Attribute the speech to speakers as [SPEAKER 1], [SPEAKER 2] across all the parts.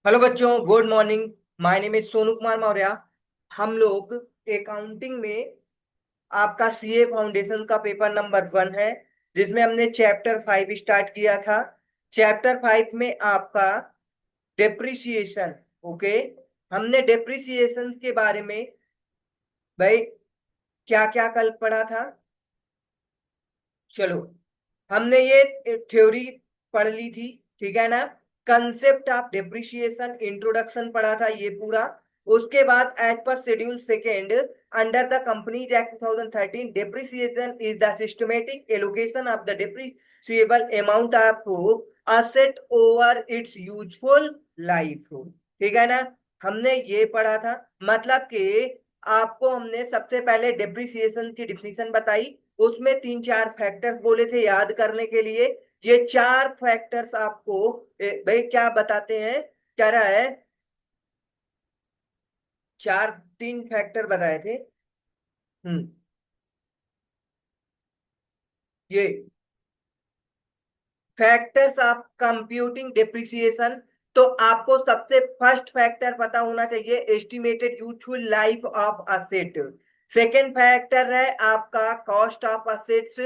[SPEAKER 1] Hello बच्चों, good morning. My name is Sonu Kumar Maurya. हम लोग अकाउंटिंग में आपका सीए फाउंडेशन का पेपर नंबर 1 है, जिसमें हमने चैप्टर 5 स्टार्ट किया था। चैप्टर 5 में आपका डेप्रिसिएशन। ओके, हमने डेप्रिसिएशन के बारे में भाई क्या क्या कल पढ़ा था। चलो, हमने ये थ्योरी पढ़ ली थी, ठीक है ना। कंसेप्ट ऑफ डेप्रिसिएशन इंट्रोडक्शन पढ़ा था ये पूरा। उसके बाद as per schedule second under the companies act 2013, depreciation is the systematic allocation of the depreciable amount of asset over its useful life. ठीक है ना। हमने ये पढ़ा था, मतलब कि आपको हमने सबसे पहले डेप्रिसिएशन की डिफिनीशन बताई। उसमें 3-4 फैक्टर्स बोले थे याद करने के लिए। ये 4 फैक्टर्स आपको भाई क्या बताते हैं, क्या रहा है, चार 3 फैक्टर बताए थे। हम्म ये फैक्टर्स ऑफ कंप्यूटिंग डेप्रिसिएशन। तो आपको सबसे फर्स्ट फैक्टर पता होना चाहिए, estimated useful life of asset. Second factor है आपका cost of assets,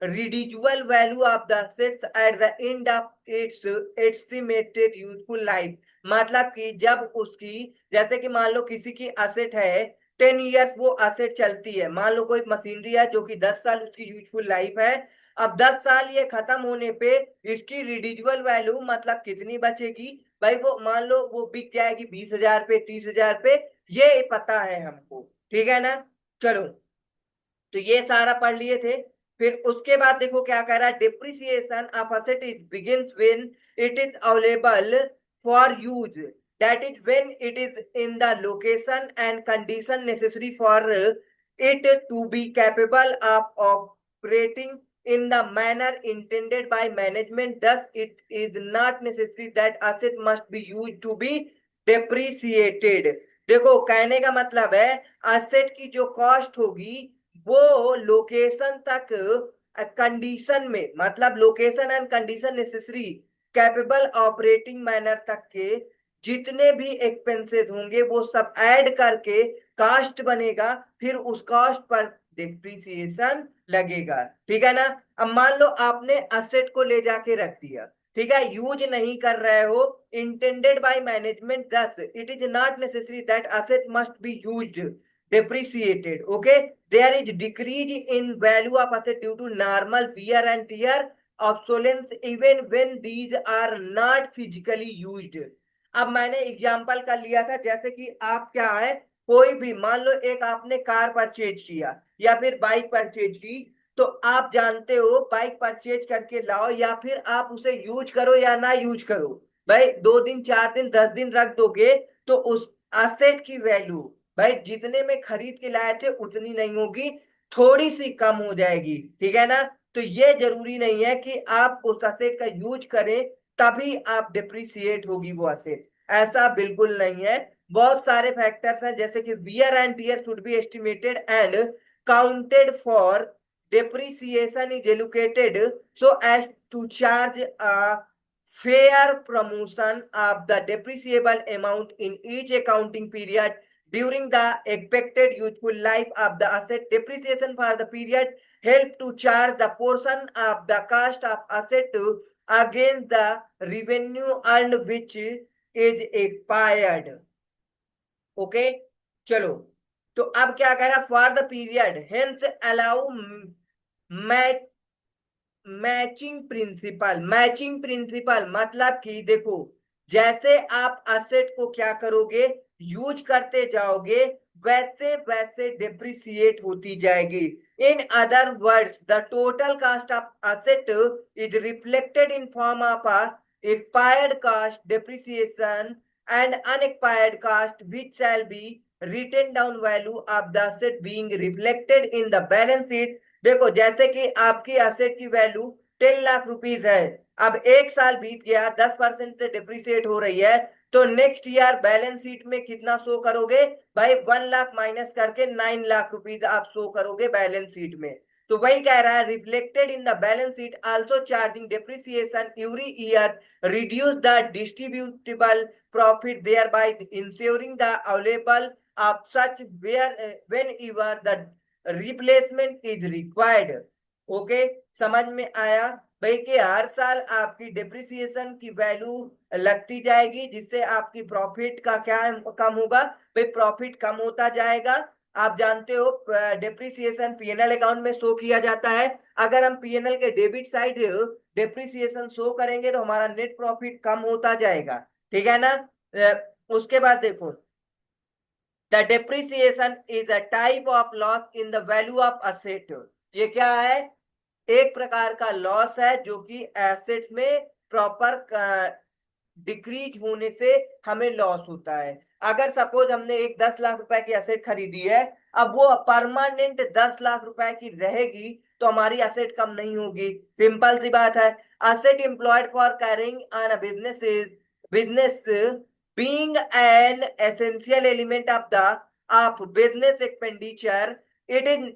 [SPEAKER 1] reducible value of the assets at the end of its estimated useful life. मतलब कि जब उसकी, जैसे कि मान लो किसी की असेट है, 10 ईयर्स वो असेट चलती है। मान लो कोई मशीनरी है जो कि 10 साल उसकी यूजफुल लाइफ है। अब 10 साल ये खत्म होने पे इसकी रिड्यूसिबल वैल्यू मतलब कितनी बचेगी, भाई वो मान लो वो बिक जाएगी 20,000 पे, 30,000 पे। ये पता है हमको, ठीक है ना। चलो, तो ये सारा पढ़ लिए थे। फिर उसके बाद देखो क्या कह रहा है, depreciation of asset is begins when it is available for use, that is when it is in the location and condition necessary for it to be capable of operating in the manner intended by management. Thus it is not necessary that asset must be used to be depreciated. देखो, कहने का मतलब है asset की जो cost होगी वो location तक, कंडीशन में, मतलब location and condition necessary capable operating manner तक के जितने भी एक्सपेंसेस होंगे वो सब ऐड करके कास्ट बनेगा। फिर उस कास्ट पर डिप्रिसिएशन लगेगा, ठीक है ना। अब मान लो आपने असेट को ले जाके रख दिया, ठीक है, यूज नहीं कर रहे हो, intended by management, thus it is not necessary that asset must be used depreciated. Okay, there is decrease in value of asset due to normal wear and tear, obsolescence, even when these are not physically used. अब मैंने example का लिया था, जैसे कि आप क्या है, कोई भी मान लो एक आपने कार परचेज किया या फिर बाइक परचेज की। तो आप जानते हो बाइक परचेज करके लाओ, या फिर आप उसे यूज करो या ना यूज करो, भाई 2 दिन 4 दिन 10 दिन रख दोगे तो उस एसेट की वैल्यू भाई जितने में खरीद के लाए थे उतनी नहीं होगी, थोड़ी सी कम हो जाएगी, ठीक है ना। तो ये जरूरी नहीं है कि आप उस एसेट का यूज करें तभी आप डिप्रिसिएट होगी वो एसेट, ऐसा बिल्कुल नहीं है। बहुत सारे फैक्टर्स हैं, जैसे कि wear and tear should be estimated and counted for depreciation is allocated so as to charge a fair promotion of the depreciable amount in each accounting period during the expected useful life of the asset. Depreciation for the period help to charge the portion of the cost of asset to against the revenue earned which is expired. Okay, चलो, तो अब क्या कह रहा, for the period hence allow matching principal. Matching principal मतलब कि देखो, जैसे आप असेट को क्या करोगे, यूज करते जाओगे, वैसे वैसे डिप्रिसिएट होती जाएगी। In other words the total cost of asset is reflected in form of a expired cost depreciation and unexpired cost which shall be written down value of the asset being reflected in the balance sheet। देखो, जैसे कि आपकी asset की value 10 lakh rupees है। अब 1 साल बीत गया, 10% से डिप्रिसिएट हो रही है, तो नेक्स्ट ईयर बैलेंस शीट में कितना शो करोगे, भाई 1 लाख माइनस करके 9 लाख रुपीज आप शो करोगे बैलेंस शीट में। तो वही कह रहा है reflected in the balance sheet also charging depreciation every year reduce the distributable profit thereby ensuring the available of such where whenever the replacement is required. Okay, समझ में आया भाई कि हर साल आपकी डिप्रिसिएशन की वैल्यू लगती जाएगी, जिससे आपकी प्रॉफिट का क्या कम होगा भाई, प्रॉफिट कम होता जाएगा। आप जानते हो डिप्रिसिएशन पीएनएल अकाउंट में शो किया जाता है। अगर हम पीएनएल के डेबिट साइड डिप्रिसिएशन शो करेंगे तो हमारा नेट प्रॉफिट कम होता जाएगा, ठीक है ना। उसके बाद देखो, the depreciation is a type of loss in the value of asset. ये क्या है, एक प्रकार का लॉस है जो कि एसेट्स में प्रॉपर डिक्रीज होने से हमें लॉस होता है। अगर सपोज हमने एक 10 लाख रुपए की एसेट खरीदी है, अब वो परमानेंट 10 लाख रुपए की रहेगी तो हमारी एसेट कम नहीं होगी, सिंपल सी बात है। Asset employed for carrying on a business being an essential element of business expenditure, it is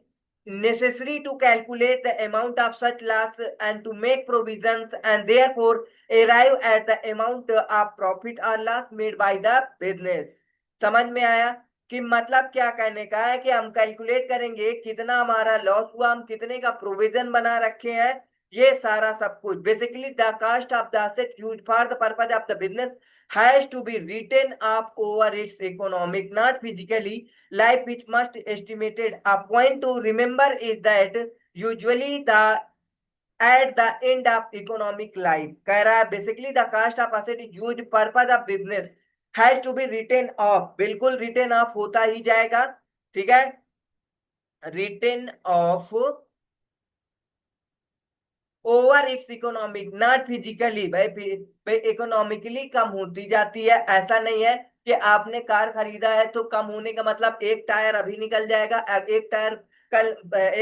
[SPEAKER 1] necessary to calculate the amount of such loss and to make provisions and therefore arrive at the amount of profit or loss made by the business। समझ में आया कि मतलब क्या कहने का है कि हम कैलकुलेट करेंगे कितना हमारा लॉस हुआ, हम कितने का प्रोविजन बना रखे हैं, ये सारा सब कुछ। Basically the cost of the asset used for the purpose of the business has to be written up over its economic, not physically life, which must estimated। A point to remember is that usually the at the end of economic life, कह रहा है basically the cost of asset is used purpose of business has to be written off। बिल्कुल written off होता ही जाएगा, ठीक है, written off over it's economic, not physically. भाई भाई इकोनॉमिकली कम होती जाती है, ऐसा नहीं है कि आपने कार खरीदा है तो कम होने का मतलब एक टायर अभी निकल जाएगा, एक टायर कल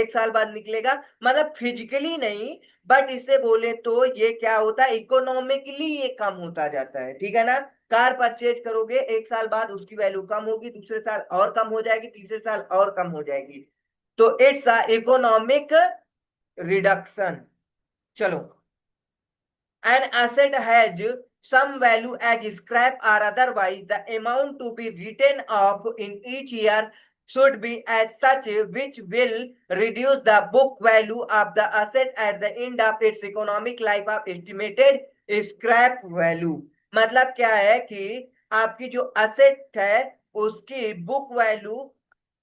[SPEAKER 1] 1 साल बाद निकलेगा, मतलब फिजिकली नहीं, बट इससे बोले तो ये क्या होता है, इकोनॉमिकली ये कम होता जाता है, ठीक है ना। कार परचेज करोगे 1 साल बाद उसकी वैल्यू कम होगी, दूसरे साल और कम हो जाएगी, तीसरे साल और कम हो जाएगी, तो इट्स अ इकोनॉमिक रिडक्शन। चलो, an asset has some value as scrap or otherwise, the amount to be written off in each year should be as such which will reduce the book value of the asset at the end of its economic life of estimated scrap value। मतलब क्या है कि आपकी जो asset है उसकी book value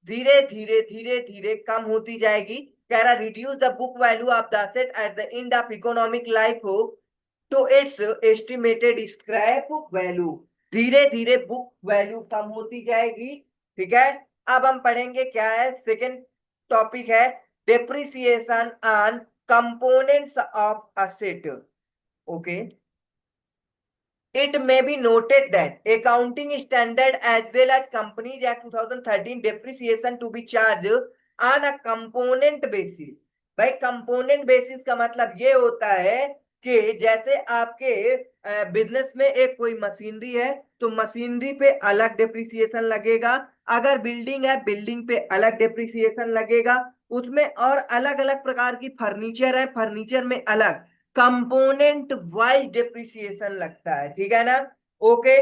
[SPEAKER 1] धीरे धीरे कम होती जाएगी। कह रहा reduce the book value of the asset at the end of economic life हो तो इट्स एस्टिमेटेड स्क्रैप वैल्यू, धीरे धीरे बुक वैल्यू कम होती जाएगी, ठीक है। अब हम पढ़ेंगे क्या है, सेकेंड टॉपिक है depreciation on components of asset. Okay, it may be noted that accounting standard as well as Companies Act 2013 depreciation to be charged on a component basis। भाई कंपोनेंट बेसिस का मतलब ये होता है कि जैसे आपके बिजनेस में एक कोई मशीनरी है तो मशीनरी पे अलग डेप्रिसिएशन लगेगा, अगर बिल्डिंग है बिल्डिंग पे अलग डेप्रिसिएशन लगेगा, उसमें और अलग अलग प्रकार की फर्नीचर है फर्नीचर में अलग कंपोनेंट वाइज डिप्रिसिएशन लगता है, ठीक है ना। ओके,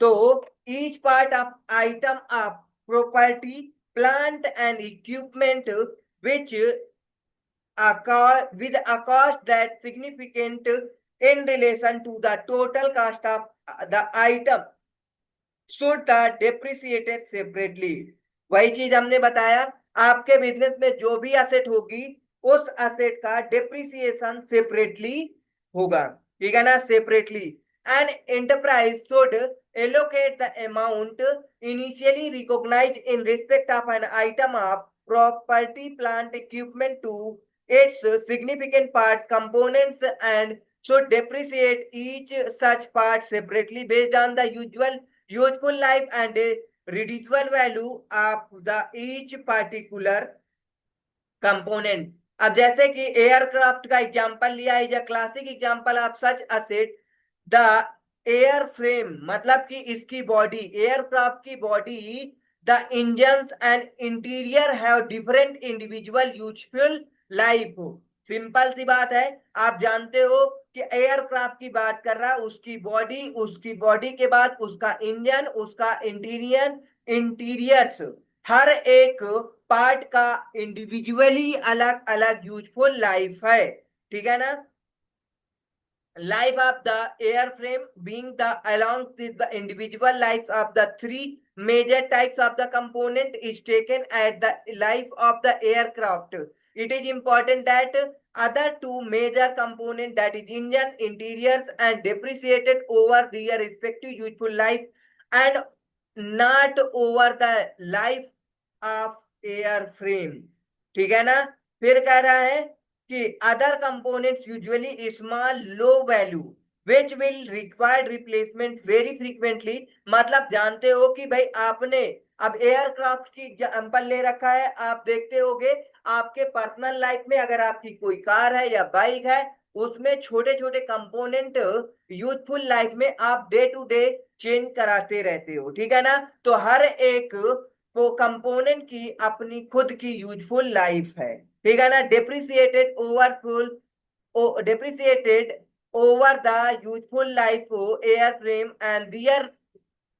[SPEAKER 1] तो each part of item of property plant and equipment which with a cost that significant in relation to the total cost of the item should the depreciated separately। वही चीज हमने बताया, आपके बिजनेस में जो भी एसेट होगी उस एसेट का डेप्रिसिएशन सेपरेटली होगा, ठीक है ना, separately. An enterprise should allocate the amount initially recognized in respect of an item of property plant equipment to its significant part components and should depreciate each such part separately based on the usual useful life and residual value of the each particular component। अब जैसे कि aircraft का example लिया is a classic example of such asset the air frame, मतलब कि इसकी body, aircraft की body, the engine and interior have different individual useful life हो। सिंपल सी बात है, आप जानते हो कि एयरक्राफ्ट की बात कर रहा है, उसकी बॉडी के बाद उसका इंजन, उसका इंटीरियर, इंटीरियर्स, हर एक पार्ट का इंडिविजुअली अलग अलग यूजफुल लाइफ है। ठीक है ना? Life of the airframe being the along with the individual lives of the three major types of the component is taken at the life of the aircraft. It is important that other two major component, that is engine, interiors and depreciated over their respective useful life and not over the life of airframe. ठीक है ना? फिर कह रहा है कि other components usually small low value which will required replacement very frequently. मतलब जानते हो कि भाई आपने अब एयरक्राफ्ट की एग्जांपल ले रखा है, आप देखते होगे आपके पर्सनल लाइफ में, अगर आपकी कोई कार है या बाइक है, उसमें छोटे छोटे कंपोनेंट यूजफुल लाइफ में आप डे टू डे चेंज कराते रहते हो। ठीक है ना? तो हर एक वो कंपोनेंट की अपनी खुद की यूजफुल लाइफ है। ठीक है ना? Depreciated over the useful life of airframe and their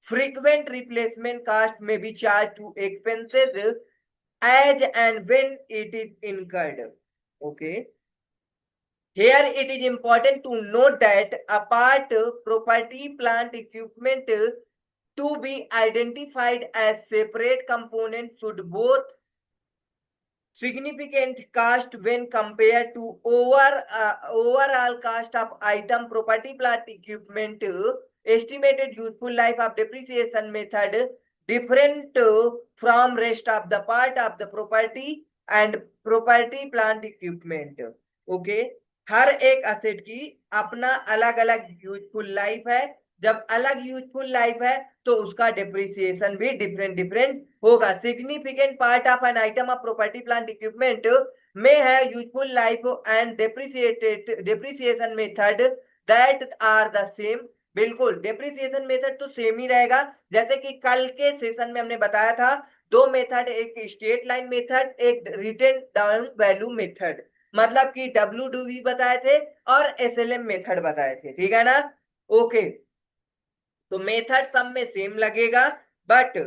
[SPEAKER 1] frequent replacement cost may be charged to expenses as and when it is incurred. Okay. Here it is important to note that apart property, plant, equipment to be identified as separate components should both significant cost when compared to overall cost of item, property, plant, equipment, estimated useful life of depreciation method different from rest of the part of the property and property, plant, equipment. Okay. हर एक asset की अपना अलग अलग useful life है। जब अलग useful life है तो उसका डिप्रिसिएशन भी डिफरेंट डिफरेंट होगा। Significant part of an item of property, plant, equipment में है useful life and depreciation method that are the same. बिल्कुल, डिप्रिसिएशन मेथड तो सेम ही रहेगा। जैसे कि कल के सेशन में हमने बताया था दो मेथड, एक स्ट्रेट लाइन मेथड, एक रिटन डाउन वैल्यू मेथड। मतलब कि WDV बताए थे और SLM मेथड बताए थे। ठीक है ना? ओके। तो मेथड सब में सेम लगेगा, बट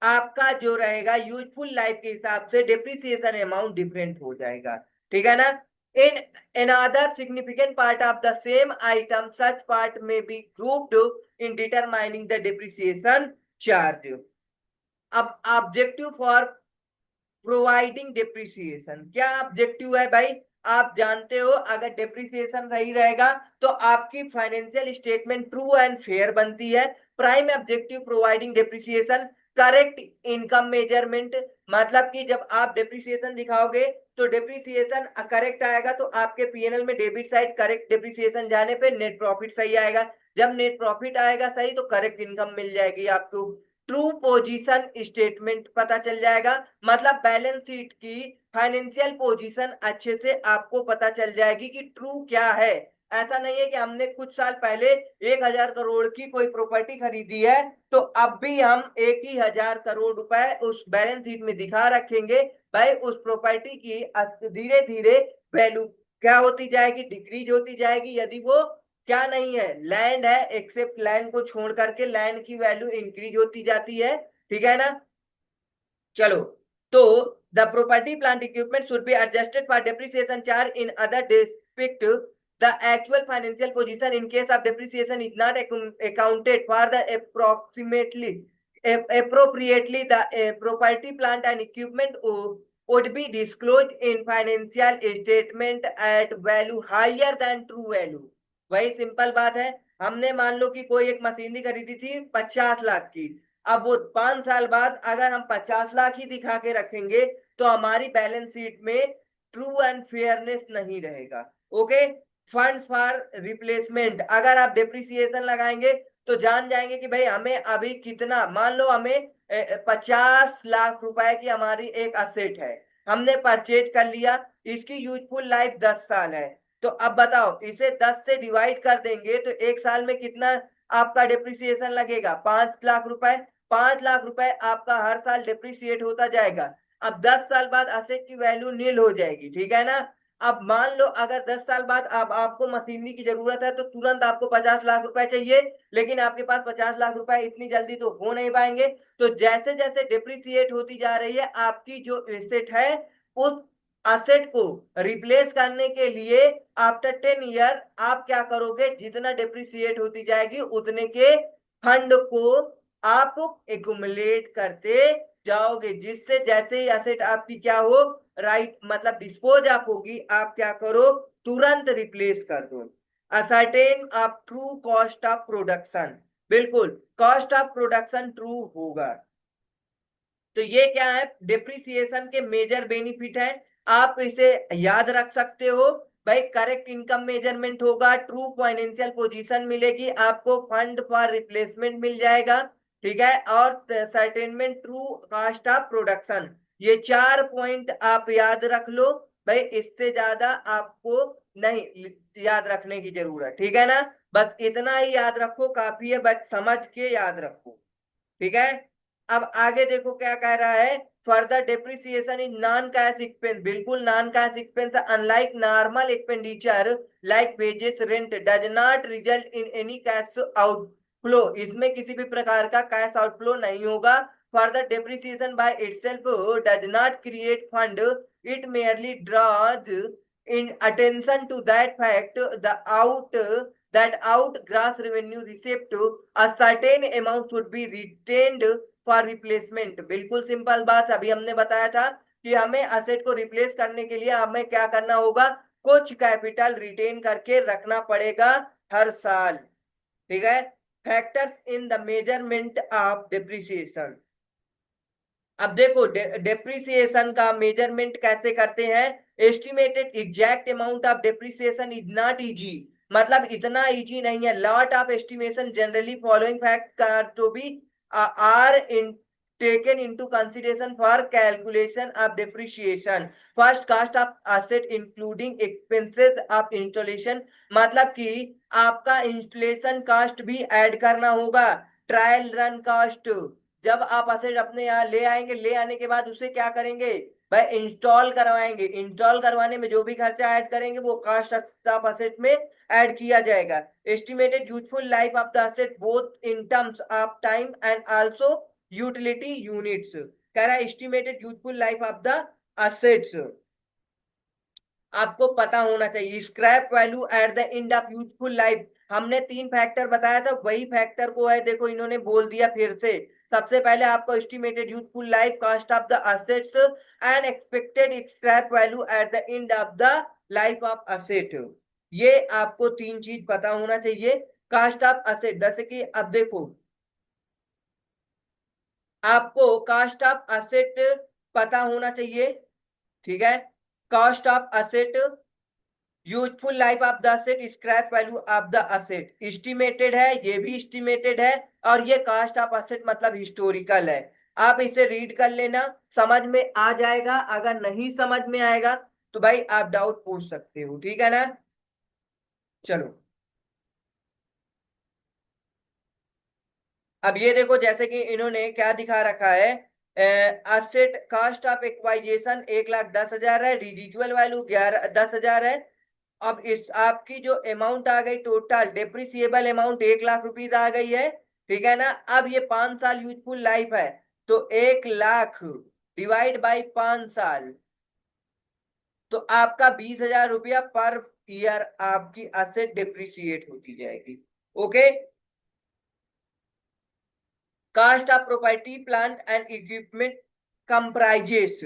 [SPEAKER 1] आपका जो रहेगा यूजफुल लाइफ के हिसाब से डिप्रिसिएशन अमाउंट डिफरेंट हो जाएगा। ठीक है ना? In another significant part of the same item such part में be grouped in determining the depreciation charge. अब ऑब्जेक्टिव फॉर प्रोवाइडिंग डिप्रिसिएशन, क्या ऑब्जेक्टिव है भाई? आप जानते हो अगर डिप्रिसिएशन सही रहेगा तो आपकी financial statement true and fair बनती है। Prime objective providing depreciation correct income measurement. मतलब कि जब आप डिप्रिसिएशन दिखाओगे तो डिप्रिसिएशन करेक्ट आएगा तो आपके पीएनएल में डेबिट साइड करेक्ट डिप्रिसिएशन जाने पे नेट प्रॉफिट सही आएगा। जब नेट प्रॉफिट आएगा सही तो करेक्ट इनकम मिल जाएगी आपको। ट्रू पोजीशन स्टेटमेंट पता चल जाएगा, मतलब बैलेंस शीट की फाइनेंशियल पोजीशन अच्छे से आपको पता चल जाएगी कि ट्रू क्या है। ऐसा नहीं है कि हमने कुछ साल पहले 1,000 करोड़ की कोई प्रॉपर्टी खरीदी है तो अब भी हम 1,000 करोड़ रुपए उस बैलेंस शीट में दिखा रखेंगे। भाई उस प्रॉपर्टी की धीरे धीरे वैल्यू क्या होती जाएगी? डिक्रीज होती जाएगी। यदि वो क्या नहीं है, लैंड है, एक्सेप्ट लैंड को छोड़ करके लैंड की वैल्यू इंक्रीज होती जाती है। ठीक है ना? चलो, तो the property, plant, equipment should be adjusted for depreciation charge in other district the actual financial position in case of depreciation is not accounted for the approximately appropriately the property, plant and equipment would be disclosed in financial statement at value higher than true value। वही simple बात है। हमने मान लो कि कोई एक machinery खरीदी थी 50 लाख की, अब वो 5 साल बाद अगर हम 50 लाख ही दिखा के रखेंगे तो हमारी बैलेंस शीट में ट्रू एंड फेयरनेस नहीं रहेगा। ओके। फंड्स फॉर रिप्लेसमेंट, अगर आप डिप्रिसिएशन लगाएंगे तो जान जाएंगे कि भाई हमें अभी कितना, मान लो हमें 50 लाख रुपए की हमारी एक असेट है, हमने परचेज कर लिया, इसकी यूजफुल लाइफ 10 साल है। तो अब बताओ इसे 10 से डिवाइड कर देंगे तो एक साल में कितना आपका डिप्रिसिएशन लगेगा? 5 लाख रुपए। 5 लाख रुपए आपका हर साल डिप्रिसिएट होता जाएगा। अब 10 साल बाद असेट की वैल्यू नील हो जाएगी, ठीक है ना। अब मान लो अगर 10 साल बाद अब आपको मशीनरी की जरूरत है तो तुरंत आपको 50 लाख रुपए चाहिए, लेकिन आपके पास 50 लाख रुपए इतनी जल्दी तो हो नहीं पाएंगे। तो जैसे जैसे डिप्रिसिएट होती जा रही है आपकी जो एसेट है, उस असेट को रिप्लेस करने के लिए आफ्टर 10 ईयर आप क्या करोगे, जितना डिप्रिसिएट होती जाएगी उतने के फंड को आप एक्युमुलेट करते जाओगे, जिससे जैसे ही एसेट आपकी क्या हो, राइट मतलब डिस्पोज आप होगी, आप क्या करो, तुरंत रिप्लेस कर दो। Ascertain of true cost of production, बिल्कुल कॉस्ट ऑफ प्रोडक्शन ट्रू होगा। तो ये क्या है, डिप्रिसिएशन के मेजर बेनिफिट है, आप इसे याद रख सकते हो। भाई करेक्ट इनकम मेजरमेंट होगा, ट्रू फाइनेंशियल पोजीशन मिलेगी आपको, फंड फॉर रिप्लेसमेंट मिल जाएगा, ठीक है, और सर्टेनमेंट ट्रू कास्ट ऑफ प्रोडक्शन। ये 4 पॉइंट आप याद रख लो भाई, इससे ज्यादा आपको नहीं याद रखने की जरूरत, ठीक है ना। बस इतना ही याद रखो काफी है, बट समझ के याद रखो, ठीक है। अब आगे देखो क्या कह रहा है, further depreciation is non cash expense, बिल्कुल non cash expense, unlike normal expenditure like wages rent does not result in any cash outflow, इसमें किसी भी प्रकार का कैश आउटफ्लो नहीं होगा। Further depreciation by itself does not create fund, it merely draws in attention to that fact, that out gross revenue received a certain amount should be retained for replacement। बिल्कुल simple बात अभी हमने बताया था कि हमें असेट को replace करने के लिए हमें क्या करना होगा, कुछ कैपिटल रिटेन करके रखना पड़ेगा हर साल, ठीक है। Factors in the measurement of depreciation, अब देखो डेप्रिसिएशन का मेजरमेंट कैसे करते हैं। Estimated exact amount of depreciation is not easy, मतलब इतना इजी नहीं है। Lot of estimation generally following fact to be are in taken into consideration for calculation of depreciation. First cost of asset including expenses of installation, मतलब कि आपका installation cost भी add करना होगा, ट्रायल रन कॉस्ट, जब आप asset अपने यहाँ ले आएंगे, ले आने के बाद उसे क्या करेंगे भाई, इंस्टॉल करवाएंगे, इंस्टॉल करवाने में जो भी खर्चा ऐड करेंगे वो कास्ट ऑफ असेट में ऐड किया जाएगा। Estimated useful life of the asset both in terms of time and also utility units, कह रहा है estimated useful life of the assets आपको पता होना चाहिए। Scrap value at the end of useful life, हमने 3 फैक्टर बताया था, वही फैक्टर को है देखो इन्होंने बोल दिया फिर से। सबसे पहले आपको estimated useful life, cost of the assets and expected scrap value at the end of the life of asset, ये आपको 3 चीज पता होना चाहिए। कॉस्ट ऑफ असेट, जैसे कि अब देखो आपको कॉस्ट ऑफ असेट पता होना चाहिए, ठीक है। Cost of asset, useful life of the asset, scrap value of the asset, estimated है, ये भी एस्टिमेटेड है, और ये कास्ट ऑफ असेट मतलब हिस्टोरिकल है। आप इसे रीड कर लेना, समझ में आ जाएगा, अगर नहीं समझ में आएगा तो भाई आप डाउट पूछ सकते हो, ठीक है ना। चलो अब ये देखो, जैसे कि इन्होंने क्या दिखा रखा है, असेट कास्ट ऑफ एक्वाइजेशन 1,10,000 है, रिजिजुअल वैल्यू 10,000 है। अब इस आपकी जो अमाउंट आ गई total depreciable amount 1 lakh rupees आ गई है, ठीक है ना। अब ये 5 साल यूजफुल लाइफ है, तो 1 लाख डिवाइड बाई 5 साल, तो आपका 20,000 रुपया पर ईयर आपकी असेट डिप्रिसिएट होती जाएगी, okay. Cost of property plant and equipment comprises,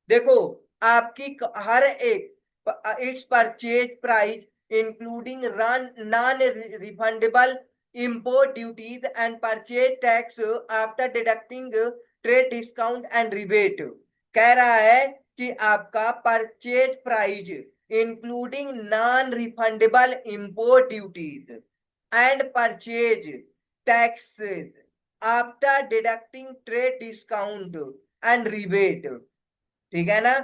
[SPEAKER 1] देखो आपकी हर एक its purchase price including non refundable import duties and purchase tax after deducting trade discount and rebate, कह रहा है कि आपका purchase price including non refundable import duties and purchase taxes after deducting trade discount and rebate, ठीक है ना।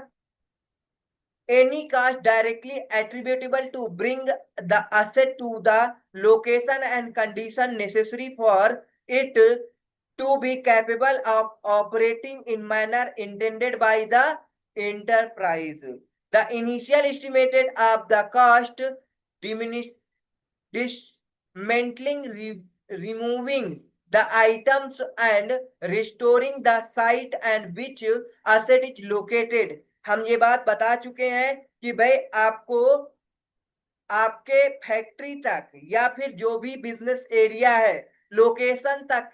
[SPEAKER 1] any cost directly attributable to bring the asset to the location and condition necessary for it to be capable of operating in manner intended by the enterprise. The initial estimated of the cost diminish dismantling, removing the items and restoring the site and which asset is located. हम ये बात बता चुके हैं कि भाई आपको आपके फैक्ट्री तक या फिर जो भी बिजनेस एरिया है लोकेशन तक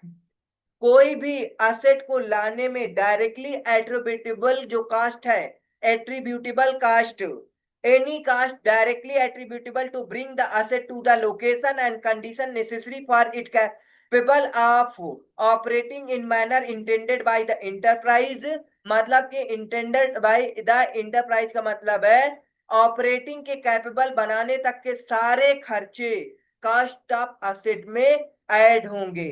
[SPEAKER 1] कोई भी असेट को लाने में डायरेक्टली एट्रीब्यूटेबल जो कास्ट है, attributable cost, any cost directly attributable to bring the asset to the location and condition necessary for it capable of operating in manner intended by the enterprise. मतलब कि intended by the enterprise का मतलब है operating के capable बनाने तक के सारे खर्चे कास्ट ऑफ असेट में ऐड होंगे।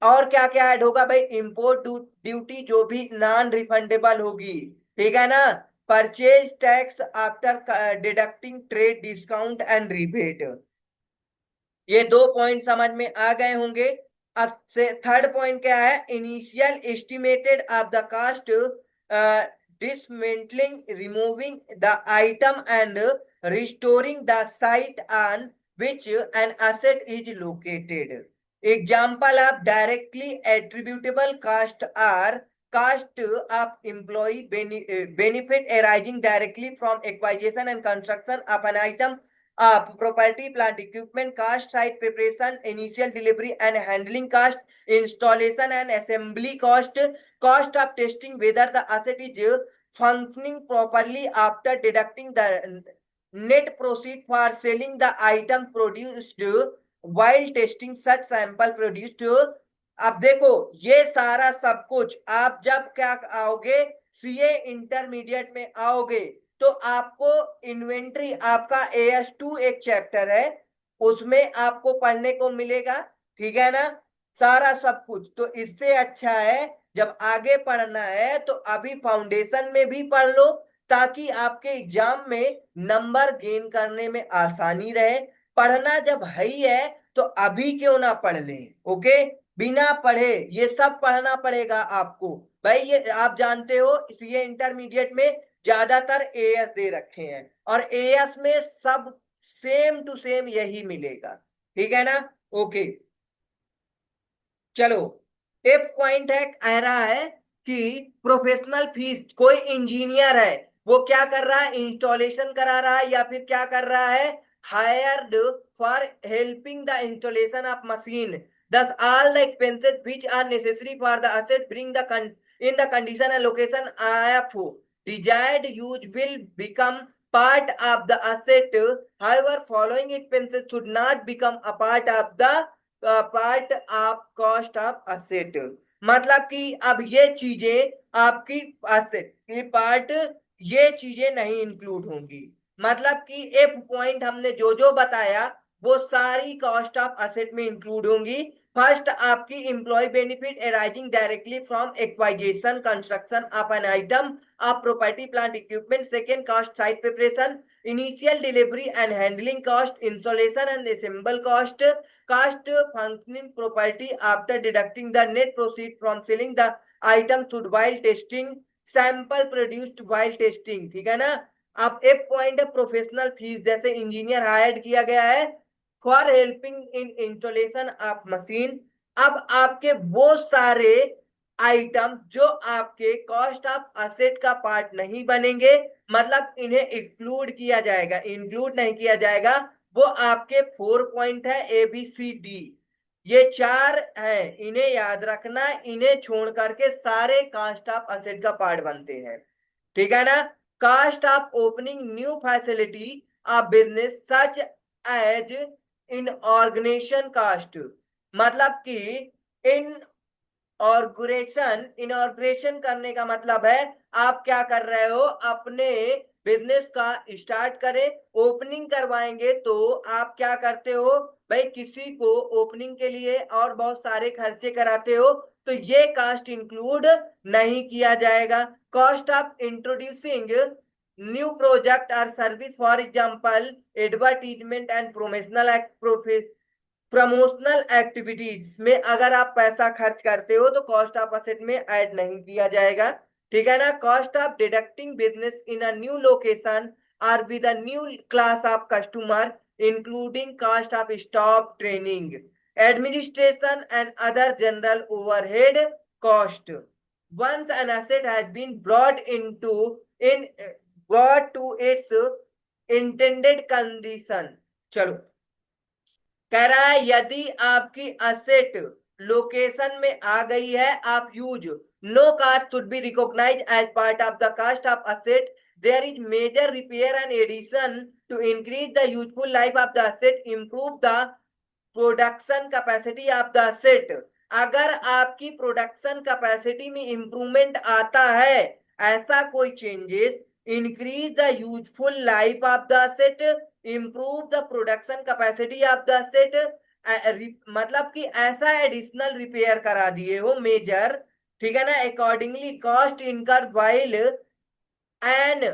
[SPEAKER 1] और क्या क्या ऐड होगा भाई? इंपोर्ट ड्यूटी जो भी नॉन रिफंडेबल होगी, ठीक है ना, purchase tax after deducting trade discount and rebate. ये दो पॉइंट समझ में आ गए होंगे। अब से थर्ड पॉइंट क्या है? Initial estimated of the cost dismantling, removing the item and restoring the site on which an asset is located. Example of directly attributable cost are cost of employee benefit arising directly from acquisition and construction of an item of property, plant, equipment, cost, site preparation, initial delivery and handling cost, installation and assembly cost, cost of testing whether the asset is functioning properly after deducting the net proceed for selling the item produced while testing such sample produced। अब देखो ये सारा सब कुछ आप जब क्या आओगे, सीए इंटरमीडिएट में आओगे तो आपको इन्वेंट्री, आपका AS2 एक चैप्टर है उसमें आपको पढ़ने को मिलेगा, ठीक है ना, सारा सब कुछ। तो इससे अच्छा है जब आगे पढ़ना है तो अभी फाउंडेशन में भी पढ़ लो ताकि आपके एग्जाम में नंबर गेन करने में आसानी रहे। पढ़ना जब है ही है तो अभी क्यों ना पढ़ लें, ओके। बिना पढ़े ये सब पढ़ना पड़ेगा आपको भाई। ये आप जानते हो सीए इंटरमीडिएट में ज्यादातर एएस दे रखे हैं और एएस में सब सेम टू सेम यही मिलेगा, ठीक है ना, ओके। चलो एक पॉइंट है, कह रहा है कि प्रोफेशनल फीस, कोई इंजीनियर है वो क्या कर रहा है, इंस्टॉलेशन करा रहा है या फिर क्या कर रहा है, hired for helping the installation of machine, thus all the expenses which are necessary for the asset bring the in the condition and location of desired use will become part of the asset। However following expenses should not become a part of the part of cost of asset. मतलब कि अब ये चीजें आपकी asset की part, ये चीजें नहीं इंक्लूड होंगी। मतलब कि एक पॉइंट हमने जो जो बताया वो सारी कॉस्ट ऑफ असेट में इंक्लूड होंगी। फर्स्ट आपकी employ benefit arising directly from acquisition construction of an item of property plant equipment. Second cost site preparation, initial delivery and handling cost, installation and assemble cost, cost functioning property after deducting the net proceed from selling the item should while testing, sample produced while testing, ठीक है ना। अब एक point है professional fees, जैसे engineer hired किया गया है for helping in installation of machine. अब आपके वो सारे आइटम जो आपके कॉस्ट ऑफ असेट का पार्ट नहीं बनेंगे, मतलब इन्हें एक्सक्लूड किया जाएगा, इंक्लूड नहीं किया जाएगा, वो आपके 4 पॉइंट है ABCD, ये 4 है, इन्हें याद रखना। इन्हें छोड़ करके सारे कास्ट ऑफ असेट का पार्ट बनते हैं, ठीक है ना। Cost of opening new facility of business such as in organization cost, मतलब कि इन इनॉर्गेशन करने का मतलब है आप क्या कर रहे हो, अपने बिजनेस का स्टार्ट करें, ओपनिंग करवाएंगे तो आप क्या करते हो भाई, किसी को ओपनिंग के लिए और बहुत सारे खर्चे कराते हो, तो ये कास्ट इंक्लूड नहीं किया जाएगा। Cost of introducing new project और service, for example advertisement and promotional promotional activities में अगर आप पैसा खर्च करते हो तो कॉस्ट ऑफ असेट में ऐड नहीं किया जाएगा। ठीक है ना। Cost of deducting business in a new location और with a new class of customer including cost of staff training administration and other general overhead cost once an asset has been in brought to its intended condition। चलो, कह रहा है यदि आपकी asset location में आ गई है, आप use no cost should be recognise as part of the cost of asset. There is major repair and addition to increase the useful life of the asset, improve the production capacity of the set. अगर आपकी production capacity में improvement आता है, ऐसा कोई changes, increase the useful life of the set, improve the production capacity of the set, मतलब कि ऐसा एडिशनल रिपेयर करा दिए हो मेजर। ठीक है ना। Accordingly cost incur while an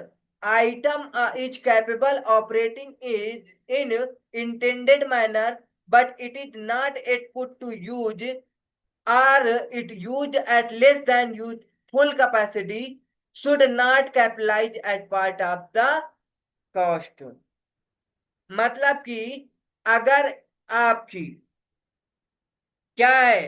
[SPEAKER 1] item is capable operating is in intended manner but it is not yet put to use or it used at less than use full capacity should not capitalize as part of the cost। मतलब कि अगर आपकी क्या है,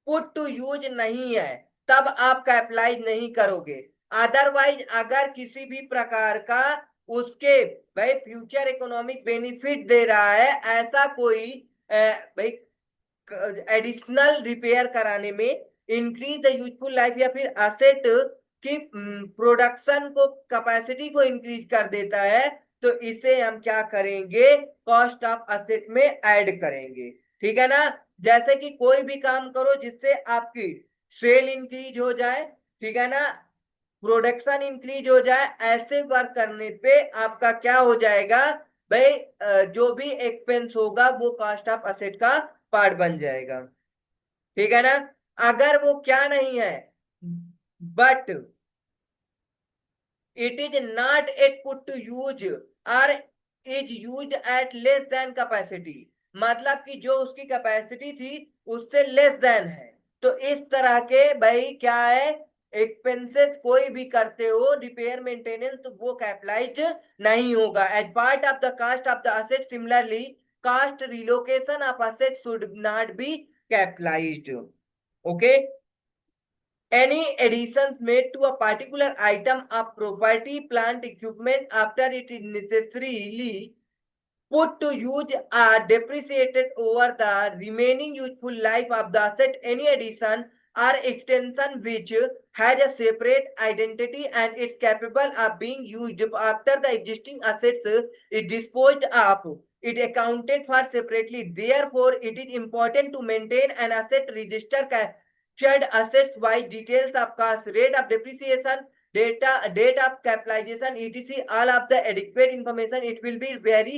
[SPEAKER 1] put to use नहीं है, तब आप कैपिटलाइज नहीं करोगे। अदरवाइज अगर किसी भी प्रकार का उसके भाई फ्यूचर इकोनॉमिक बेनिफिट दे रहा है, ऐसा कोई भाई एडिशनल रिपेयर कराने में इंक्रीज द यूजफुल लाइफ या फिर असेट की प्रोडक्शन को कैपेसिटी को इंक्रीज कर देता है, तो इसे हम क्या करेंगे, कॉस्ट ऑफ असेट में ऐड करेंगे। ठीक है ना। जैसे कि कोई भी काम करो जिससे आपकी सेल इंक्रीज हो जाए, ठीक है ना, प्रोडक्शन इंक्रीज हो जाए, ऐसे वर्क करने पे आपका क्या हो जाएगा भाई, जो भी एक्सपेंस होगा वो कॉस्ट ऑफ असेट का पार्ट बन जाएगा। ठीक है ना। अगर वो क्या नहीं है, but it is not yet put to use or is used at less than capacity, मतलब कि जो उसकी कैपेसिटी थी उससे लेस देन है, तो इस तरह के भाई क्या है, एक्सपेंसेस कोई भी करते हो रिपेयर मेंटेनेंस, तो वो कैपिटलाइज नहीं होगा as part of the cost of the asset. Similarly cost relocation of asset should not be capitalised. Okay. Any additions made to a particular item of property, plant, equipment after it is necessarily put to use are depreciated over the remaining useful life of the asset. Any addition or extension which has a separate identity and is capable of being used after the existing assets is disposed of, it accounted for separately. Therefore, it is important to maintain an asset register shared assets wide details of cost, rate of depreciation, date of capitalization, etc. All of the adequate information. It will be very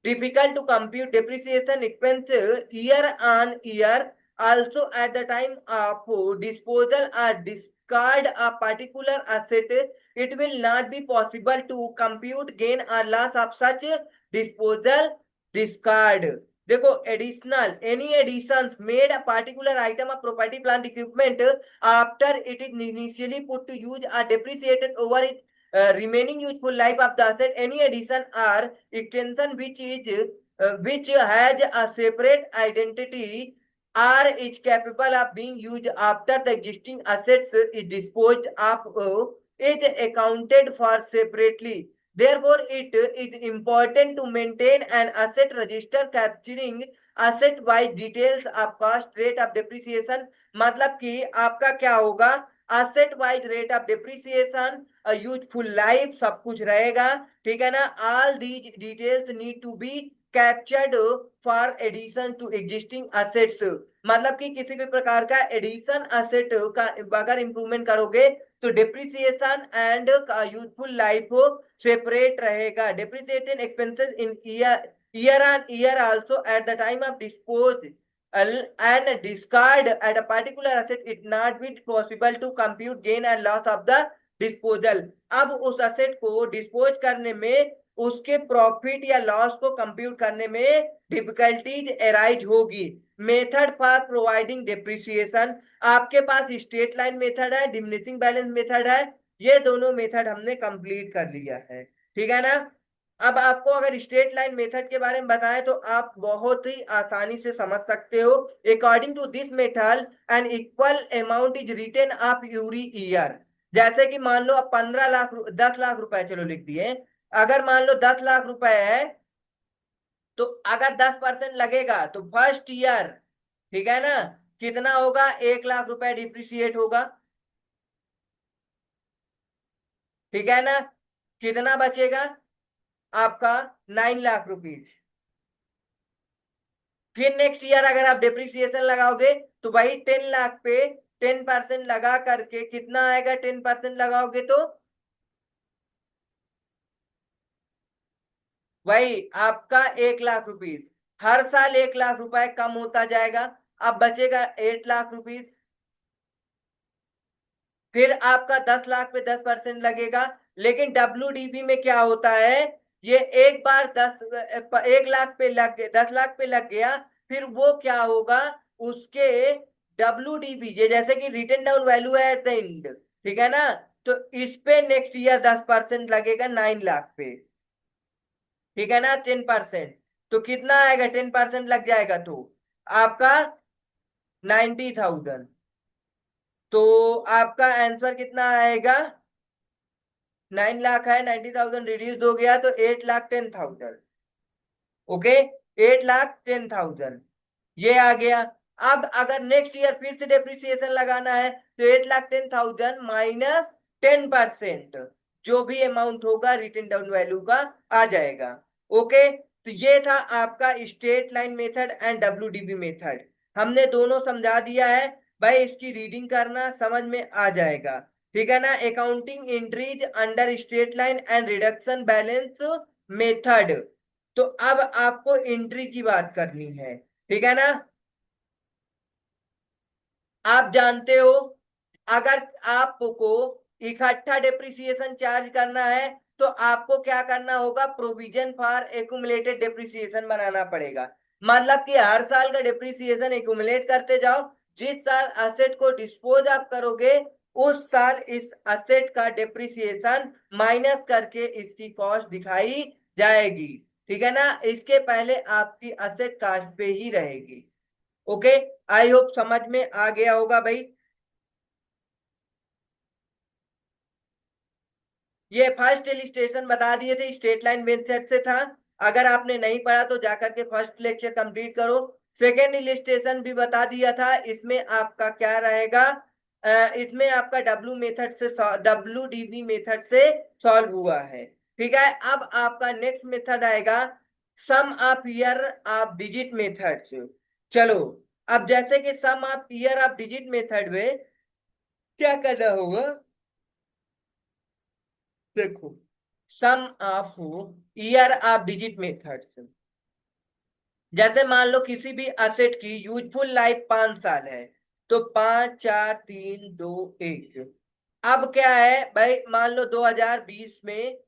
[SPEAKER 1] difficult to compute depreciation expense year on year. Also, at the time of disposal or discard a particular asset, it will not be possible to compute gain or loss of such disposal discard। देखो, additional any additions made a particular item of property plant equipment after it is initially put to use are depreciated over it remaining useful life of the asset। Any addition or extension which has a separate identity or is capable of being used after the existing assets is disposed of is accounted for separately। Therefore, it is important to maintain an asset register capturing asset wise details of cost, rate of depreciation। मतलब कि आपका क्या होगा, asset wise rate of depreciation, useful life, सब कुछ रहेगा। ठीक है ना। All these details need to be captured for addition to existing assets. मतलब कि किसी भी प्रकार का एडिशन असेट का अगर इंप्रूवमेंट करोगे तो depreciation and useful life separate रहेगा। Depreciated expenses in year on year also at the time of dispose and discard at a particular asset, it not be possible to compute gain and loss of the disposal. अब उस asset को dispose करने में उसके profit या loss को compute करने में डिफिकल्टीज एराइज होगी। मेथड फॉर प्रोवाइडिंग डेप्रिसिएशन, आपके पास स्ट्रेट लाइन मेथड है, डिमिनिशिंग बैलेंस मेथड है, ये दोनों मेथड हमने कंप्लीट कर लिया है, ठीक है ना। अब आपको अगर स्ट्रेट लाइन मेथड के बारे में बताएं तो आप बहुत ही आसानी से समझ सकते हो। According to this method an equal amount is written off every year. जैसे कि मान लो अब 15 लाख 10 लाख रुपए चलो लिख दिए। अगर मान लो 10 लाख रुपए है, तो अगर 10% लगेगा तो फर्स्ट ईयर, ठीक है ना, कितना होगा, 1 लाख रुपए डिप्रिसिएट होगा, ठीक है ना। कितना बचेगा आपका, 9 लाख रुपीज। फिर नेक्स्ट ईयर अगर आप डिप्रिसिएशन लगाओगे तो वही 10 लाख पे 10% लगा करके कितना आएगा, 10% लगाओगे तो वही आपका 1 लाख रुपीज। हर साल 1 लाख रुपए कम होता जाएगा, अब बचेगा 8 लाख रुपीज। फिर आपका 10 लाख पे 10% लगेगा। लेकिन डब्ल्यूडीबी में क्या होता है, ये एक बार 1 लाख पे लग गया, 10 लाख पे लग गया, फिर वो क्या होगा, उसके डब्ल्यूडीबी ये जैसे कि रिटन डाउन वैल्यू है एट द एंड, ठीक है ना, तो इस पे नेक्स्ट ईयर 10% लगेगा 9 लाख पे, ठीक है ना, 10%। तो कितना आएगा, 10% लग जाएगा तो आपका 90,000। तो आपका आंसर कितना आएगा, 9 लाख है, 90,000 रिड्यूस हो गया तो 8,10,000। ओके, 8,10,000 ये आ गया। अब अगर नेक्स्ट ईयर फिर से डेप्रिसिएशन लगाना है तो 8,10,000 माइनस 10%, जो भी अमाउंट होगा रिटन डाउन वैल्यू का आ जाएगा। ओके, तो ये था आपका straight line method and WDV method. हमने दोनों समझा दिया है भाई, इसकी रीडिंग करना समझ में आ जाएगा, ठीक है ना। Accounting entries under straight line and reduction balance method. तो अब आपको एंट्री की बात करनी है, ठीक है ना। आप जानते हो, अगर आपको इकट्ठा डेप्रिसिएशन चार्ज करना है तो आपको क्या करना होगा, प्रोविजन फॉर एक्यूमुलेटेड डेप्रिसिएशन बनाना पड़ेगा। मतलब कि हर साल का डेप्रिसिएशन एक्यूमुलेट करते जाओ, जिस साल असेट को डिस्पोज आप करोगे उस साल इस असेट का डेप्रिसिएशन माइनस करके इसकी कॉस्ट दिखाई जाएगी, ठीक है ना। इसके पहले आपकी असेट कास्ट पे ही रहेगी। ओके, आई होप समझ में आ गया होगा भाई। ये फर्स्ट इलिस्ट्रेशन बता दिए थे, स्ट्रेट लाइन मेथड से था। अगर आपने नहीं पढ़ा तो जाकर के फर्स्ट लेक्चर कंप्लीट करो। सेकेंड इलिस्ट्रेशन भी बता दिया था, इसमें आपका क्या रहेगा, इसमें आपका डब्ल्यू डीबी मेथड से सॉल्व हुआ है, ठीक है। अब आपका नेक्स्ट मेथड आएगा sum of year of digit method से। चलो, अब जैसे कि sum of year of digit method में क्या करना होगा, देखो, sum of year of digit method, जैसे मान लो किसी भी असेट की यूजफुल लाइफ 5 साल है, तो 5 4 3 2 1। अब क्या है भाई, मान लो 2020 में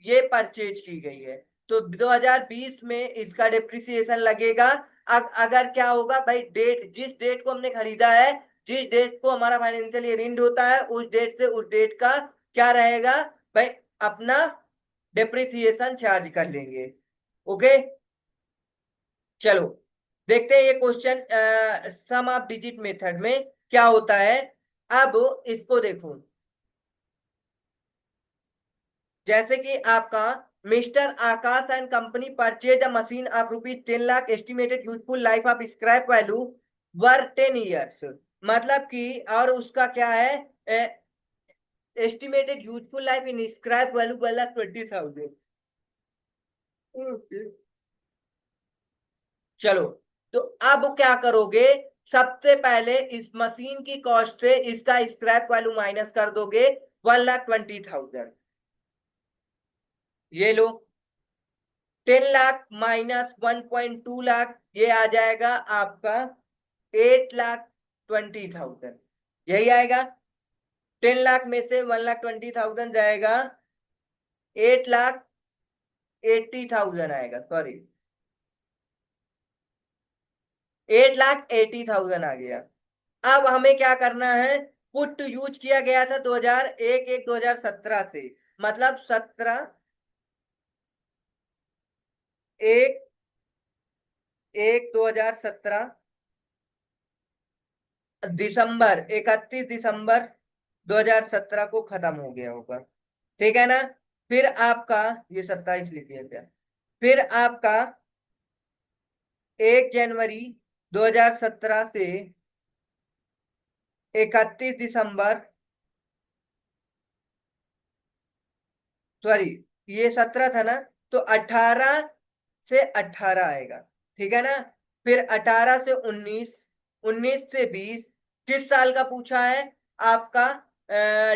[SPEAKER 1] ये परचेज की गई है, तो 2020 में इसका डिप्रिसिएशन लगेगा। अगर क्या होगा भाई, डेट जिस डेट को हमने खरीदा है, जिस डेट को हमारा फाइनेंशियल ईयर एंड होता है, उस डेट से उस डेट का क्या रहेगा भाई, अपना डिप्रिसिएशन चार्ज कर लेंगे। ओके, चलो देखते हैं ये question sum of digit method में क्या होता है। अब इसको देखो, जैसे कि आपका mister Akash and company purchase a machine of ₹10 lakh, estimated useful life of scrap value were 10 years. मतलब कि और उसका क्या है, estimated useful life in scrap value 1,20,000। चलो, तो अब क्या करोगे, सबसे पहले इस मशीन की कॉस्ट से इसका स्क्रैप वैल्यू माइनस कर दोगे, 1,20,000। ये लो, 10 लाख माइनस 1.2 लाख, ये आ जाएगा आपका 8,20,000। यही आएगा, 10 लाख में से 1,20,000 जाएगा, 8 लाख 80,000 आएगा, सॉरी 8,80,000 आ गया। अब हमें क्या करना है, पुट यूज किया गया था 2001 से, मतलब 17/1/2017, दिसंबर 31 दिसंबर 2017 को खत्म हो गया होगा। ठीक है ना। फिर आपका, ये 27 लिख दिया क्या, फिर आपका 1 जनवरी 2017 से 31 दिसंबर, सॉरी ये 17 था ना, तो 18 से 18 आएगा। ठीक है ना। फिर 18 से 19, 19 से 20, किस साल का पूछा है आपका,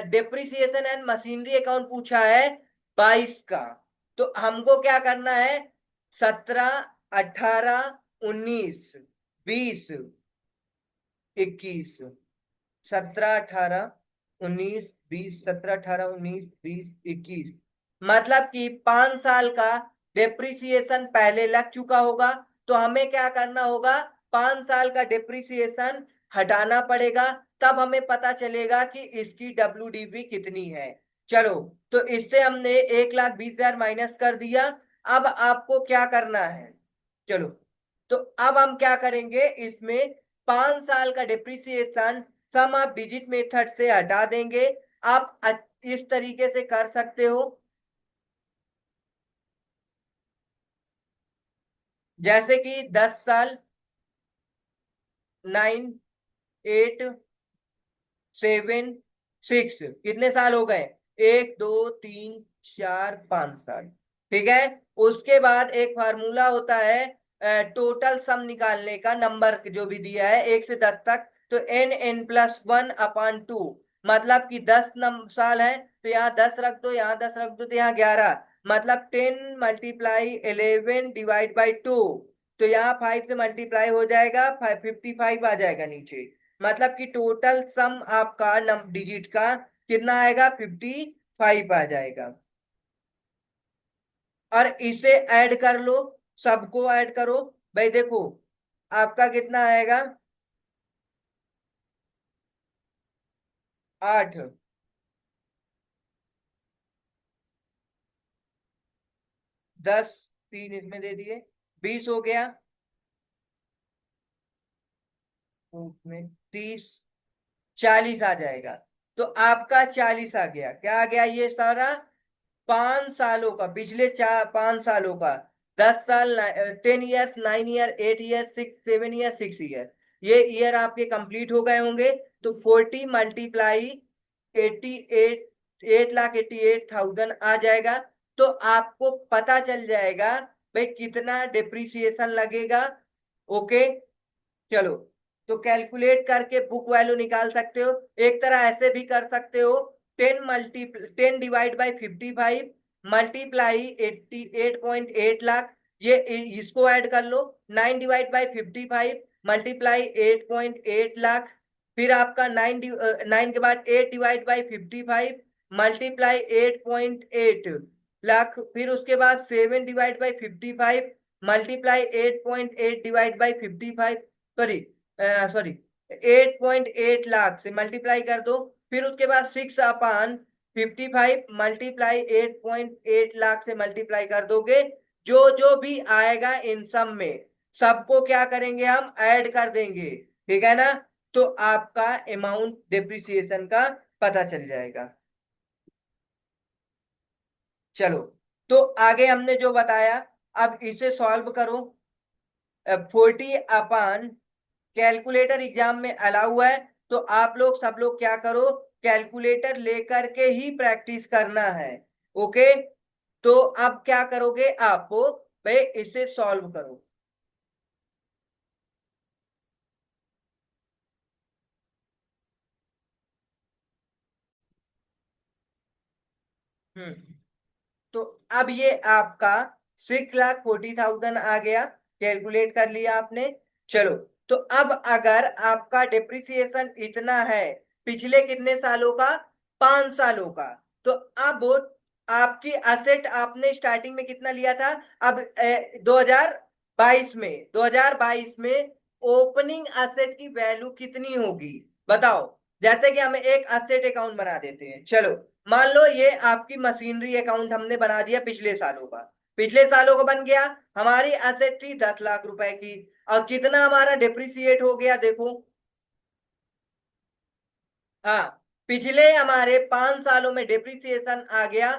[SPEAKER 1] डेप्रिसिएशन एंड मशीनरी अकाउंट पूछा है 22 का। तो हमको क्या करना है, 17, 18, 19, 20, 21, 17, 18, 19, 20, 17, 18, 19, 20, 21, मतलब कि 5 साल का डेप्रिसिएशन पहले लग चुका होगा। तो हमें क्या करना होगा, 5 साल का डेप्रिसिएशन हटाना पड़ेगा, तब हमें पता चलेगा कि इसकी डब्ल्यूडीवी कितनी है। चलो, तो इससे हमने 1,20,000 माइनस कर दिया। अब आपको क्या करना है, चलो, तो अब हम क्या करेंगे इसमें, 5 साल का डिप्रिसिएशन सम आप डिजिट मेथड से हटा देंगे। आप इस तरीके से कर सकते हो, जैसे कि 10 साल, 9, 8, 7, 6, कितने साल हो गए, 1, 2, 3, 4, 5 साल। ठीक है। उसके बाद एक फार्मूला होता है टोटल सम निकालने का, नंबर जो भी दिया है 1 से 10 तक, तो n n+1/2, मतलब कि 10 साल है तो यहाँ 10 रख दो, यहाँ 10 रख दो, तो यहाँ 11, मतलब 10 × 11 डिवाइड बाई 2, तो यहाँ 5 से मल्टीप्लाई हो जाएगा, 55 आ जाएगा नीचे, मतलब कि टोटल सम आपका डिजिट का कितना आएगा, 55 आ जाएगा। और इसे ऐड कर लो, सबको ऐड करो, भाई देखो आपका कितना आएगा, 8, 10, 3 इसमें दे दिए, 20 हो गया, उसमें 30, 40 आ जाएगा। तो आपका 40 आ गया, क्या आ गया ये सारा, 5 सालों का, पिछले 5 सालों का, 10 साल, 10 years, 9 year, 8 year, 6, 7 year, 6 year, ये ईयर आपके कंप्लीट हो गए होंगे। तो 40 मल्टीप्लाई 88, 8,88,000 आ जाएगा। तो आपको पता चल जाएगा भाई कितना डिप्रिसिएशन लगेगा। ओके, चलो, तो कैलकुलेट करके बुक वैल्यू निकाल सकते हो। एक तरह ऐसे भी कर सकते हो, 10 डिवाइड बाई 55 मल्टीप्लाई 8.8 लाख, ये इसको ऐड कर लो, 9 डिवाइड बाई 55 मल्टीप्लाई 8.8 लाख, फिर आपका 9 के बाद 8 डिवाइड बाई 55 मल्टीप्लाई 8.8 लाख, फिर उसके बाद 7 divide by 55 multiply 8.8 divide by 55, sorry sorry 8.8 lakh से मल्टीप्लाई कर दो, फिर उसके बाद 6/55 मल्टीप्लाई 8.8 लाख से मल्टीप्लाई कर दोगे। जो जो भी आएगा इन सब में, सबको क्या करेंगे, हम ऐड कर देंगे। ठीक है ना। तो आपका अमाउंट डिप्रिसिएशन का पता चल जाएगा। चलो, तो आगे हमने जो बताया, अब इसे सॉल्व करो। 40 कैलकुलेटर एग्जाम में अलाउ है, तो आप लोग सब लोग क्या करो, कैलकुलेटर लेकर के ही प्रैक्टिस करना है। ओके, तो अब क्या करोगे आप, भाई इसे सॉल्व करो। हम्म, तो अब ये आपका 6,40,000 आ गया, कैलकुलेट कर लिया आपने। चलो, तो अब अगर आपका डिप्रिसिएशन इतना है, पिछले कितने सालों का, 5 सालों का, तो अब आपकी असेट आपने स्टार्टिंग में कितना लिया था? अब 2022 में ओपनिंग असेट की वैल्यू कितनी होगी बताओ। जैसे कि हमें एक असेट अकाउंट बना देते हैं, चलो मान लो ये आपकी मशीनरी अकाउंट हमने बना दिया पिछले सालों का। पिछले सालों का बन गया। हमारी असेट थी 10 लाख रुपए की। और कितना हमारा डिप्रिसिएट हो गया देखो। हाँ, पिछले हमारे 5 सालों में डिप्रिसिएशन आ गया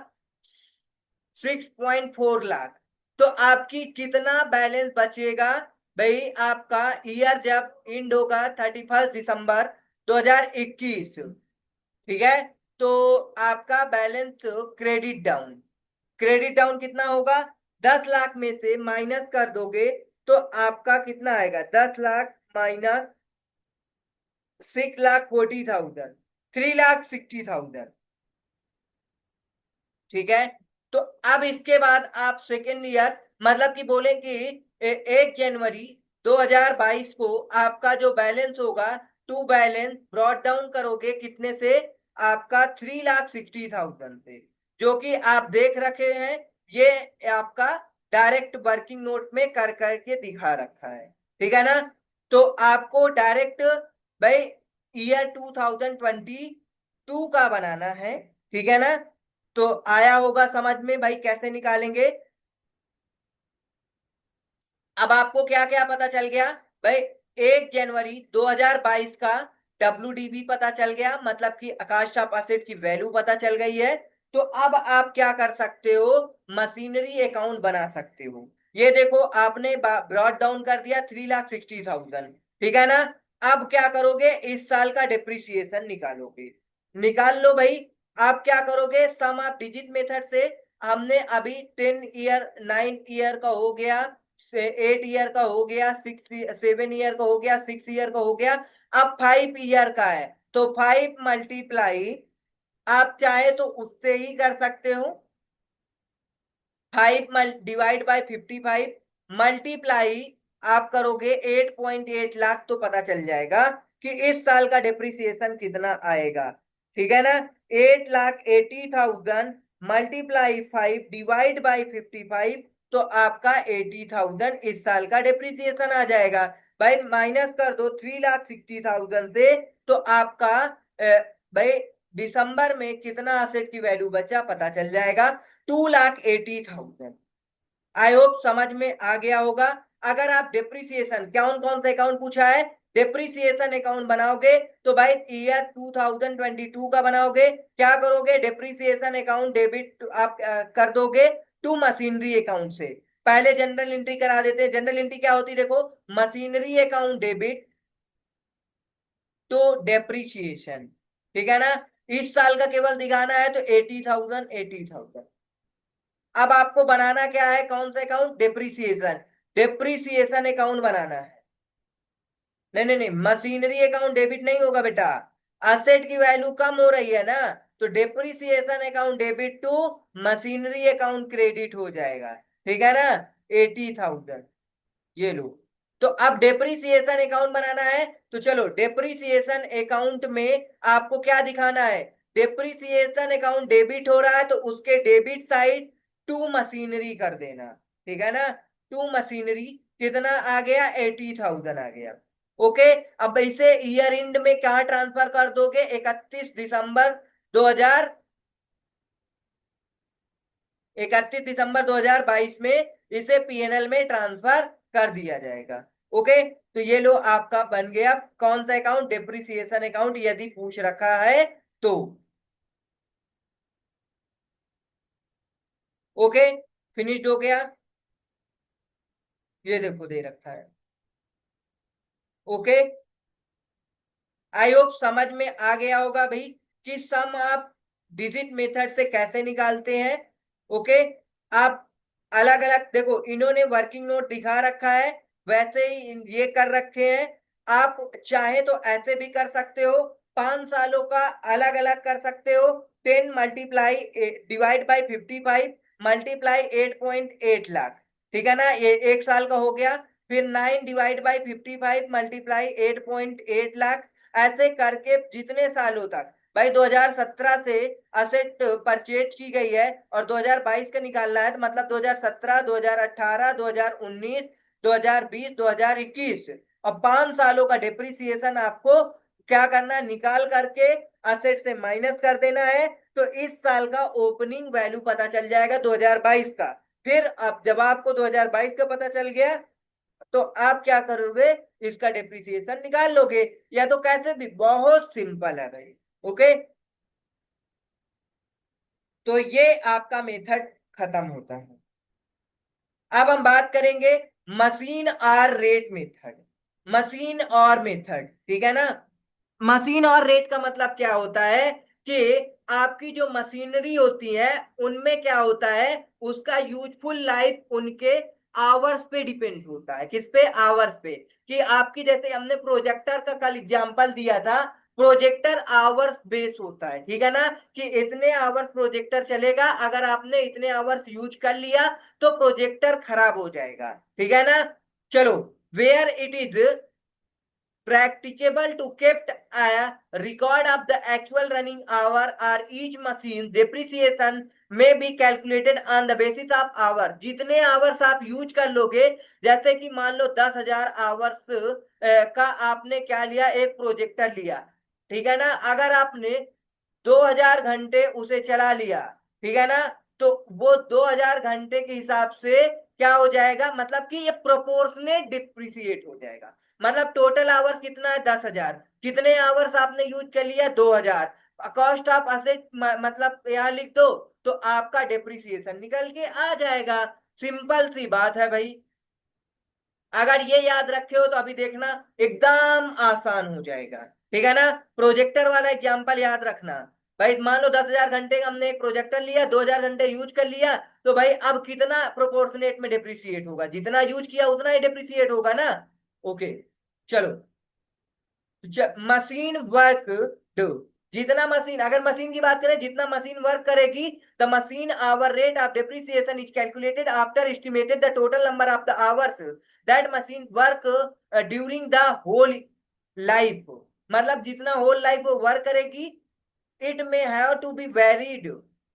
[SPEAKER 1] 6.4 लाख। तो आपकी कितना बैलेंस बचेगा भाई? आपका ईयर जब एंड होगा 31 दिसंबर 2021, ठीक है, तो आपका balance credit down, credit down कितना होगा? 10 लाख में से माइनस कर दोगे तो आपका कितना आएगा? 10 लाख माइनस 6,40,000, 3,60,000, ठीक है। तो अब इसके बाद आप सेकेंड ईयर, मतलब कि बोले कि 1 जनवरी 2022 को आपका जो बैलेंस होगा, टू बैलेंस ब्रॉट डाउन करोगे कितने से? आपका 3,60,000 से, जो कि आप देख रखे हैं। ये आपका डायरेक्ट वर्किंग नोट में कर करके दिखा रखा है, ठीक है ना। तो आपको डायरेक्ट भाई ईयर 2022 का बनाना है, ठीक है ना। तो आया होगा समझ में भाई कैसे निकालेंगे। अब आपको क्या क्या पता चल गया भाई? 1 जनवरी 2022 का WDV पता चल गया, मतलब कि आकाश टाप एसेट की वैल्यू पता चल गई है। तो अब आप क्या कर सकते हो? मशीनरी अकाउंट बना सकते हो। ये देखो आपने ब्रॉट डाउन कर दिया 3,60,000, ठीक है ना। अब क्या करोगे? इस साल का डिप्रिसिएशन निकालोगे। निकाल लो भाई। आप क्या करोगे? सम ऑफ डिजिट मेथड से। हमने अभी 10 ईयर 9 ईयर का हो गया, 8 ईयर का हो गया, 7 ईयर का हो गया, 6 ईयर का हो गया। अब 5 ईयर का है तो 5 मल्टीप्लाई आप चाहे तो उससे ही कर सकते हो। 5 डिवाइड बाय 55 मल्टीप्लाई आप करोगे 8.8 लाख, तो पता चल जाएगा कि इस साल का डिप्रिसिएशन कितना आएगा, ठीक है ना। 8,80,000 मल्टीप्लाई 5 डिवाइड बाय 55, तो आपका 80,000 इस साल का डिप्रिसिएशन आ जाएगा। भाई माइनस कर दो 3,60,000 से, तो आपका भाई दिसंबर में कितना असेट की वैल्यू बचा पता चल जाएगा, 2,80,000। आई होप समझ में आ गया होगा। अगर आप डिप्रिसिएशन, कौन कौन सा अकाउंट पूछा है? डिप्रिसिएशन अकाउंट बनाओगे तो भाई ईयर 2022 का बनाओगे। क्या करोगे? डिप्रिसिएशन अकाउंट डेबिट आप कर दोगे टू मशीनरी अकाउंट से। पहले जनरल एंट्री करा देते हैं। जनरल एंट्री क्या होती है देखो, machinery account debit to depreciation, ठीक है ना। इस साल का केवल दिखाना है तो 80,000 80,000। अब आपको बनाना क्या है? कौन सा अकाउंट? डिप्रिसिएशन, डिप्रिसिएशन अकाउंट बनाना है। नहीं नहीं नहीं, मशीनरी अकाउंट डेबिट नहीं होगा बेटा। असेट की वैल्यू कम हो रही है ना, तो depreciation account debit to machinery account credit हो जाएगा, ठीक है ना। 80,000, ये लो। तो अब डेप्रिसिएशन अकाउंट बनाना है, तो चलो डेप्रिसिएशन अकाउंट में आपको क्या दिखाना है? डेप्रिसिएशन अकाउंट डेबिट हो रहा है तो उसके डेबिट साइड टू मशीनरी कर देना, ठीक है ना। टू मशीनरी कितना आ गया? 80,000 आ गया। ओके। अब इसे ईयर एंड में क्या ट्रांसफर कर दोगे? 31 दिसंबर 2022 में इसे पीएनएल में ट्रांसफर कर दिया जाएगा। ओके। तो ये लो आपका बन गया कौन सा अकाउंट? डिप्रिसिएशन अकाउंट, यदि पूछ रखा है तो। ओके, फिनिश्ड हो गया। ये देखो दे रखा है। ओके, आई होप समझ में आ गया होगा भाई कि सम आप डिजिट मेथड से कैसे निकालते हैं। ओके। आप अलग अलग देखो, इन्होंने वर्किंग नोट दिखा रखा है, वैसे ही ये कर रखे हैं। आप चाहे तो ऐसे भी कर सकते हो, 5 सालों का अलग अलग कर सकते हो। 10 डिवाइड बाय 55 मल्टीप्लाई 8.8 लाख, ठीक है ना, ये 1 साल का हो गया। फिर 9 डिवाइड बाय 55 मल्टीप्लाई 8.8 लाख। ऐसे करके जितने सालों तक भाई 2017 से असेट परचेज की गई है और 2022 का निकालना है, तो मतलब 2017, 2018, 2019, 2020, 2021 और 5 सालों का डिप्रिसिएशन आपको क्या करना है, निकाल करके असेट से माइनस कर देना है। तो इस साल का ओपनिंग वैल्यू पता चल जाएगा 2022 का। फिर अब जब आपको 2022 का पता चल गया तो आप क्या करोगे, इसका डिप्रिसिएशन निकाल लोगे, या तो कैसे भी, बहुत सिंपल है भाई। ओके, तो ये आपका मेथड खत्म होता है। अब हम बात करेंगे मशीन और रेट मेथड। मशीन और मेथड, ठीक है ना। मशीन और रेट का मतलब क्या होता है कि आपकी जो मशीनरी होती है उनमें क्या होता है, उसका यूजफुल लाइफ उनके आवर्स पे डिपेंड होता है। किस पे, आवर्स पे। कि आपकी, जैसे हमने प्रोजेक्टर का कल एग्जांपल दिया था, प्रोजेक्टर आवर्स बेस होता है, ठीक है ना। कि इतने आवर्स प्रोजेक्टर चलेगा, अगर आपने इतने आवर्स यूज कर लिया तो प्रोजेक्टर खराब हो जाएगा, ठीक है ना। चलो, where it is practicable to kept a record of the actual running hour or each machine depreciation may be calculated on the basis of hour। जितने आवर्स आप यूज कर लोगे, जैसे कि मान लो 10,000 आवर्स का आपने क्या लिया, एक प्रोजेक्टर लिया, ठीक है ना। अगर आपने 2,000 घंटे उसे चला लिया, ठीक है ना, तो वो 2,000 घंटे के हिसाब से क्या हो जाएगा, मतलब कि ये प्रोपोर्शनेट डिप्रिसिएट हो जाएगा। मतलब टोटल आवर्स कितना है, 10,000, कितने आवर्स आपने यूज कर लिया, 2,000। कॉस्ट ऑफ असेट मतलब यहाँ लिख दो, तो आपका डिप्रिसिएशन निकल के आ जाएगा। सिंपल सी बात है भाई। अगर ये याद रखे हो तो अभी देखना एकदम आसान हो जाएगा, ठीक है ना। प्रोजेक्टर वाला एग्जांपल याद रखना। भाई मान लो 10,000 घंटे का हमने एक प्रोजेक्टर लिया, 2,000 घंटे यूज कर लिया, तो भाई अब कितना प्रोपोर्शनेट में डिप्रिसिएट होगा, जितना यूज किया उतना ही डिप्रिसिएट होगा ना। ओके, चलो। मशीन वर्क डू, जितना मशीन, अगर मशीन की बात करें, जितना मशीन वर्क करेगी, the machine hour rate of depreciation is calculated after estimated the total number of the hours that machine work during the whole life. मतलब जितना होल लाइफ वो वर्क करेगी, it may have to be varied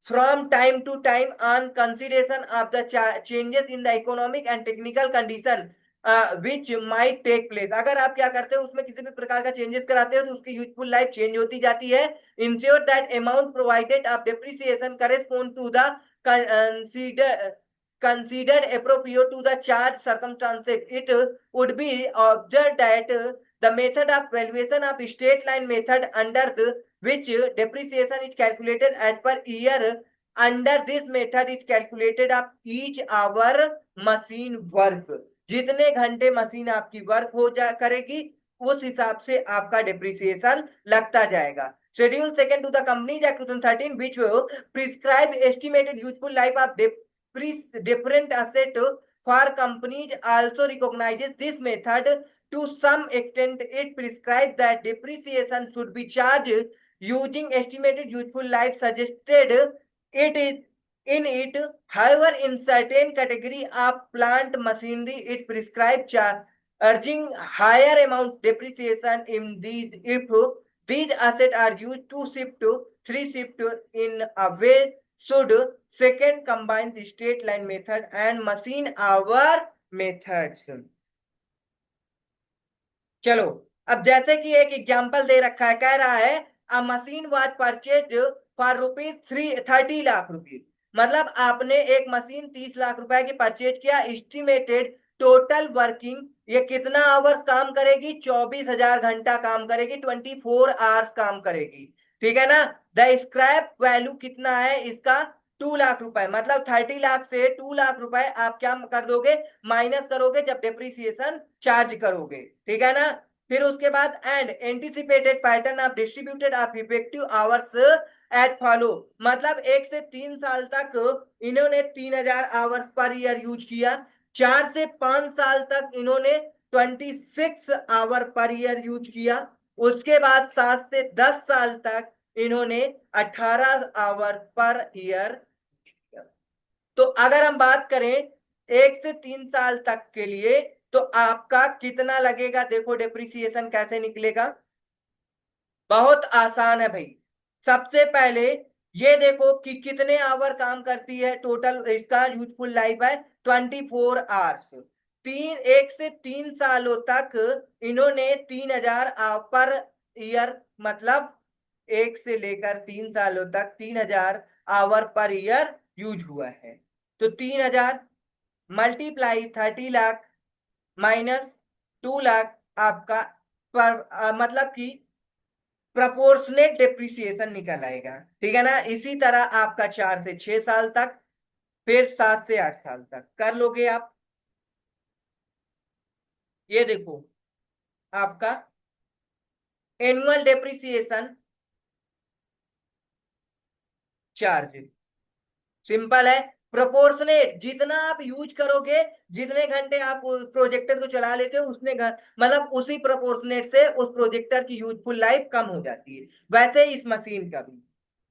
[SPEAKER 1] from time to time on consideration of the changes in the economic and technical condition which might take place। अगर आप क्या करते हो, उसमें किसी भी प्रकार का चेंजेस कराते हो तो उसकी यूजफुल लाइफ चेंज होती जाती है। Ensure that amount provided of depreciation correspond to the considered appropriate to the charge circumstances। It would be observed that the method of valuation of straight line method under the which depreciation is calculated as per year, under this method is calculated of each hour machine work। जितने घंटे machine आपकी work हो जा करेगी, उस हिसाब से आपका डिप्रिसिएशन लगता जाएगा। Schedule second to the companies act 2013 which will prescribe estimated useful life of different asset for companies also recognizes this method to some extent। it prescribes that depreciation should be charged using estimated useful life suggested it is in it। However, in certain category of plant machinery it prescribes urging higher amount depreciation in these if these assets are used to shift to three shift in a way should second combines straight line method and machine hour methods। चलो, अब जैसे कि एक example दे रखा है, कह रहा है अ machine was purchase for ₹30 lakh. मतलब आपने एक मशीन 30 लाख रुपए की परचेज किया। एस्टिमेटेड टोटल वर्किंग, ये कितना आवर्स काम करेगी, 24,000 घंटा काम करेगी, 24 आवर्स काम करेगी, ठीक है ना। द स्क्रैप वैल्यू कितना है इसका, 2 लाख रुपए। मतलब 30 लाख से 2 लाख रुपए आप क्या कर दोगे, माइनस करोगे जब डेप्रिसिएशन चार्ज करोगे, ठीक है ना। फिर उसके बाद and anticipated pattern of distributed of effective hours as follow. मतलब 1 से 3 साल तक इन्होंने 3,000 आवर्स पर ईयर यूज किया। 4 से 5 साल तक इन्होंने 26 आवर पर ईयर यूज किया। उसके बाद 7 से 10 साल तक इन्होंने 18 आवर पर ईयर। तो अगर हम बात करें 1 से 3 साल तक के लिए, तो आपका कितना लगेगा, देखो डिप्रिसिएशन कैसे निकलेगा। बहुत आसान है भाई। सबसे पहले ये देखो कि कितने आवर काम करती है, टोटल इसका यूजफुल लाइफ है 24 आवर्स। 1 से 3 सालों तक इन्होंने 3,000 पर ईयर, मतलब 1 से लेकर 3 सालों तक 3,000 आवर पर ईयर यूज हुआ है। तो 3,000 मल्टीप्लाई 30 लाख माइनस 2 लाख आपका पर मतलब कि प्रपोर्शनेट डेप्रिसिएशन निकल आएगा। ठीक है ना। इसी तरह आपका 4 से 6 साल तक, फिर 7 से 8 साल तक कर लोगे आप। ये देखो आपका एनुअल डेप्रिसिएशन चार्ज सिंपल है। प्रोपोर्शनेट जितना आप यूज करोगे, जितने घंटे आप प्रोजेक्टर को चला लेते हो उसने मतलब उसी प्रोपोर्शनेट से उस प्रोजेक्टर की यूजफुल लाइफ कम हो जाती है। वैसे ही इस मशीन का भी।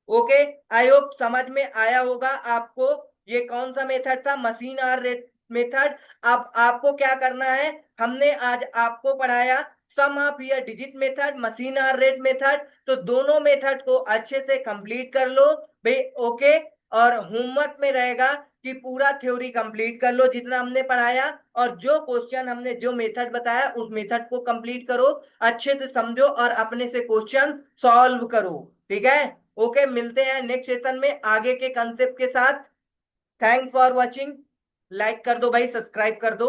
[SPEAKER 1] ओके, आई होप समझ में आया होगा आपको। ये कौन सा मेथड था, मशीन आर रेट मेथड। अब आपको क्या करना है, हमने आज आपको पढ़ाया sum of year digit method, machine hour rate method. तो दोनों मेथड को अच्छे से कंप्लीट कर लो भाई। ओके, और होमवर्क में रहेगा कि पूरा थ्योरी कंप्लीट कर लो जितना हमने पढ़ाया, और जो क्वेश्चन हमने जो मेथड बताया उस मेथड को कंप्लीट करो, अच्छे से समझो और अपने से क्वेश्चन सॉल्व करो। ठीक है। ओके, मिलते हैं नेक्स्ट सेशन में आगे के कंसेप्ट के साथ। Thanks for watching. लाइक कर दो भाई, सब्सक्राइब कर दो।